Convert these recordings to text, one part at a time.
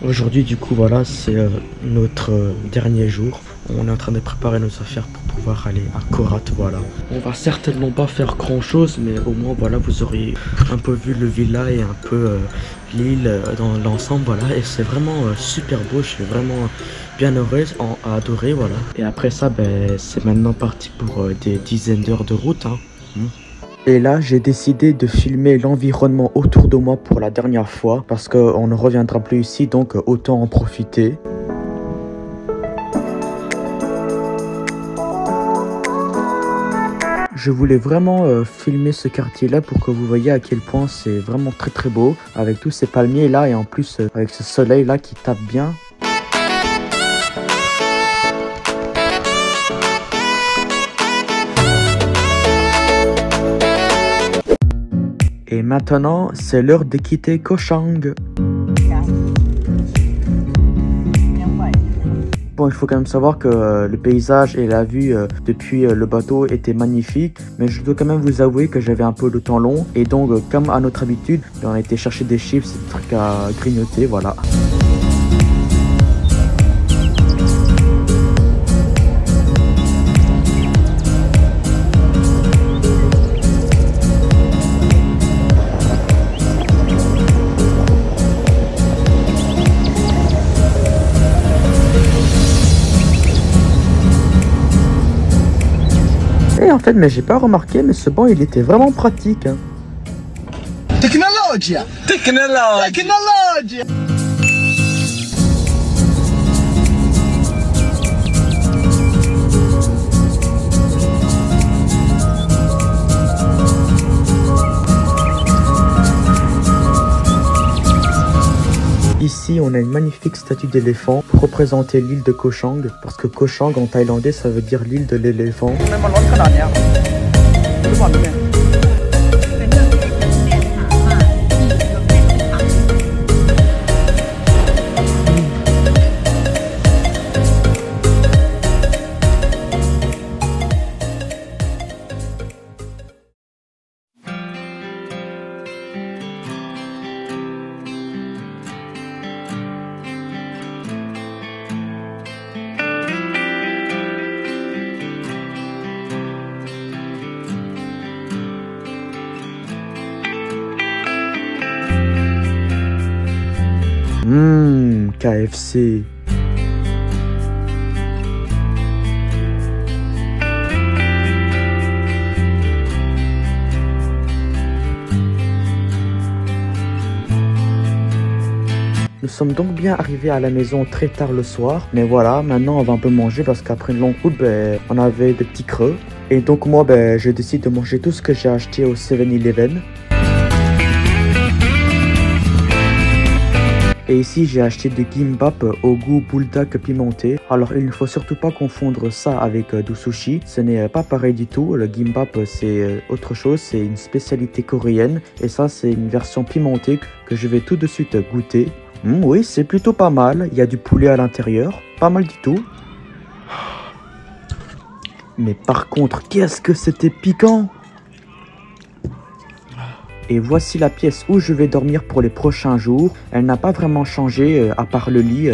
Aujourd'hui, du coup, voilà, c'est notre dernier jour. On est en train de préparer nos affaires pour pouvoir aller à Korat, voilà. On va certainement pas faire grand chose, mais au moins, voilà, vous aurez un peu vu le villa et un peu l'île dans l'ensemble, voilà. Et c'est vraiment super beau, je suis vraiment bien heureuse, adoré, voilà. Et après ça, ben, c'est maintenant parti pour des dizaines d'heures de route, hein. Et là, j'ai décidé de filmer l'environnement autour de moi pour la dernière fois parce qu'on ne reviendra plus ici, donc autant en profiter. Je voulais vraiment filmer ce quartier-là pour que vous voyez à quel point c'est vraiment très très beau avec tous ces palmiers là et en plus avec ce soleil là qui tape bien. Et maintenant, c'est l'heure de quitter Koh Chang. Bon, il faut quand même savoir que le paysage et la vue depuis le bateau étaient magnifiques, mais je dois quand même vous avouer que j'avais un peu le temps long et donc comme à notre habitude, on a été chercher des chips, des trucs à grignoter, voilà. Et en fait, mais j'ai pas remarqué, mais ce banc il était vraiment pratique, hein. Technologia! Technologia! Ici, on a une magnifique statue d'éléphant pour représenter l'île de Koh Chang, parce que Koh Chang en thaïlandais ça veut dire l'île de l'éléphant. KFC. Nous sommes donc bien arrivés à la maison très tard le soir, mais voilà, maintenant on va un peu manger parce qu'après une longue route, ben, on avait des petits creux. Et donc moi, ben, je décide de manger tout ce que j'ai acheté au 7-Eleven. Et ici, j'ai acheté du gimbap au goût buldak pimenté. Alors, il ne faut surtout pas confondre ça avec du sushi. Ce n'est pas pareil du tout. Le gimbap, c'est autre chose. C'est une spécialité coréenne. Et ça, c'est une version pimentée que je vais tout de suite goûter. Oui, c'est plutôt pas mal. Il y a du poulet à l'intérieur. Pas mal du tout. Mais par contre, qu'est-ce que c'était piquant! Et voici la pièce où je vais dormir pour les prochains jours. Elle n'a pas vraiment changé à part le lit.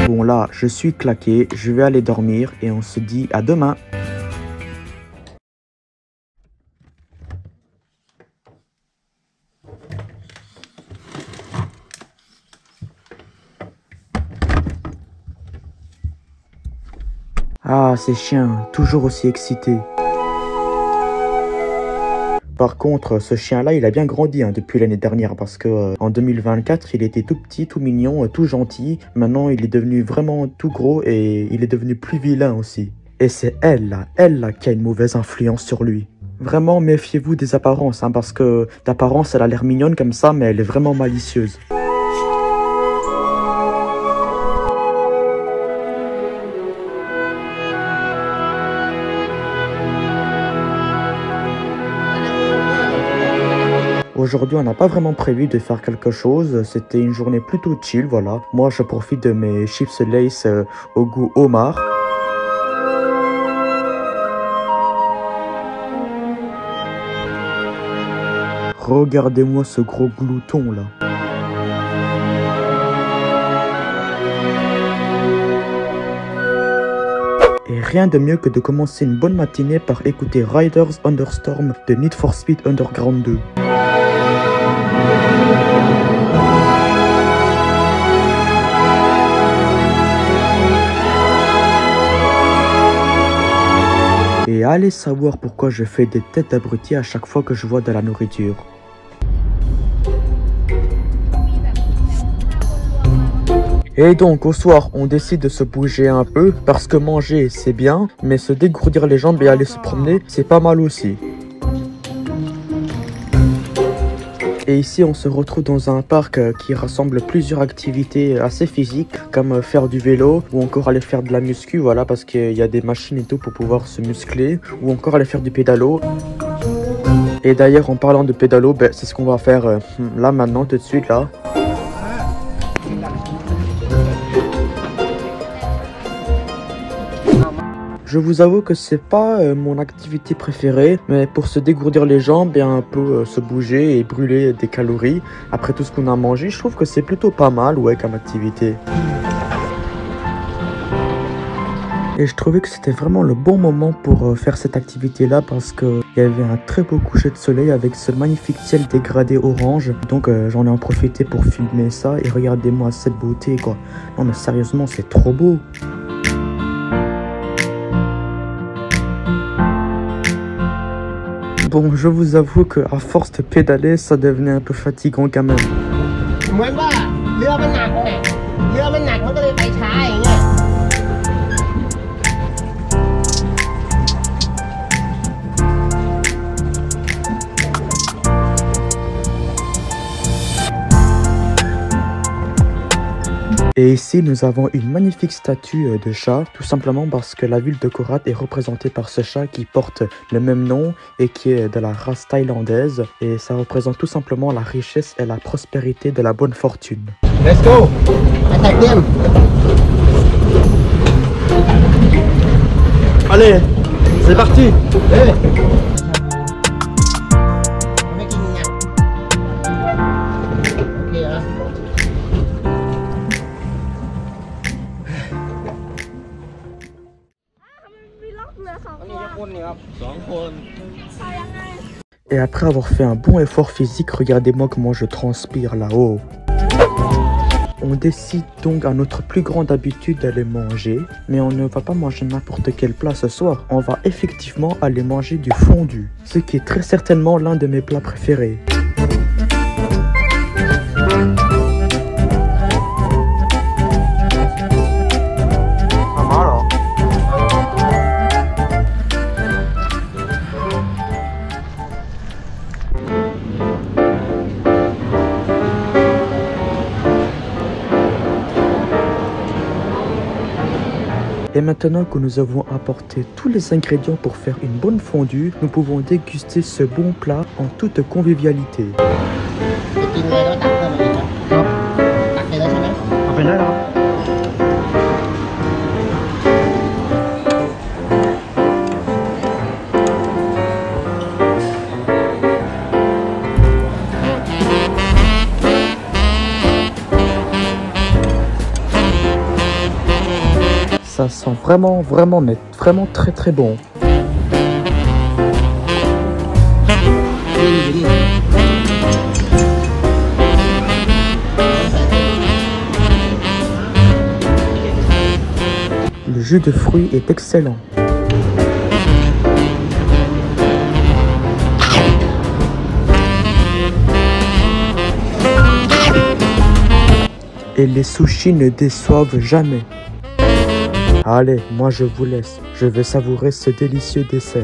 Bon là, je suis claqué, je vais aller dormir et on se dit à demain. Ah, ces chiens, toujours aussi excités. Par contre, ce chien-là, il a bien grandi hein, depuis l'année dernière parce que en 2024, il était tout petit, tout mignon, tout gentil. Maintenant, il est devenu vraiment tout gros et il est devenu plus vilain aussi. Et c'est elle là, qui a une mauvaise influence sur lui. Vraiment, méfiez-vous des apparences, hein, parce que d'apparence, elle a l'air mignonne comme ça, mais elle est vraiment malicieuse. Aujourd'hui, on n'a pas vraiment prévu de faire quelque chose. C'était une journée plutôt chill, voilà. Moi, je profite de mes chips Lay's au goût homard. Regardez-moi ce gros glouton là. Et rien de mieux que de commencer une bonne matinée par écouter Riders Understorm de Need for Speed Underground 2. Et allez savoir pourquoi je fais des têtes d'abrutis à chaque fois que je vois de la nourriture. Et donc au soir, on décide de se bouger un peu parce que manger c'est bien, mais se dégourdir les jambes et aller se promener c'est pas mal aussi. Et ici on se retrouve dans un parc qui rassemble plusieurs activités assez physiques comme faire du vélo ou encore aller faire de la muscu, voilà, parce qu'il y a des machines et tout pour pouvoir se muscler, ou encore aller faire du pédalo. Et d'ailleurs en parlant de pédalo, ben, c'est ce qu'on va faire là maintenant tout de suite là. Je vous avoue que c'est pas mon activité préférée, mais pour se dégourdir les jambes et un peu se bouger et brûler des calories après tout ce qu'on a mangé, je trouve que c'est plutôt pas mal, ouais, comme activité. Et je trouvais que c'était vraiment le bon moment pour faire cette activité-là parce qu'il y avait un très beau coucher de soleil avec ce magnifique ciel dégradé orange. Donc j'en ai en profité pour filmer ça et regardez-moi cette beauté, quoi. Non mais sérieusement, c'est trop beau. Bon, je vous avoue que à force de pédaler, ça devenait un peu fatigant quand même. Et ici, nous avons une magnifique statue de chat, tout simplement parce que la ville de Korat est représentée par ce chat qui porte le même nom et qui est de la race thaïlandaise. Et ça représente tout simplement la richesse et la prospérité de la bonne fortune. Let's go. Attack them. Allez, c'est parti. Hey. Et après avoir fait un bon effort physique, regardez-moi comment je transpire là-haut. On décide donc à notre plus grande habitude d'aller manger, mais on ne va pas manger n'importe quel plat ce soir. On va effectivement aller manger du fondu, ce qui est très certainement l'un de mes plats préférés. Et maintenant que nous avons apporté tous les ingrédients pour faire une bonne fondue, nous pouvons déguster ce bon plat en toute convivialité. Ça sent vraiment très très bon. Le jus de fruits est excellent. Et les sushis ne déçoivent jamais. Allez, moi je vous laisse. Je vais savourer ce délicieux dessert.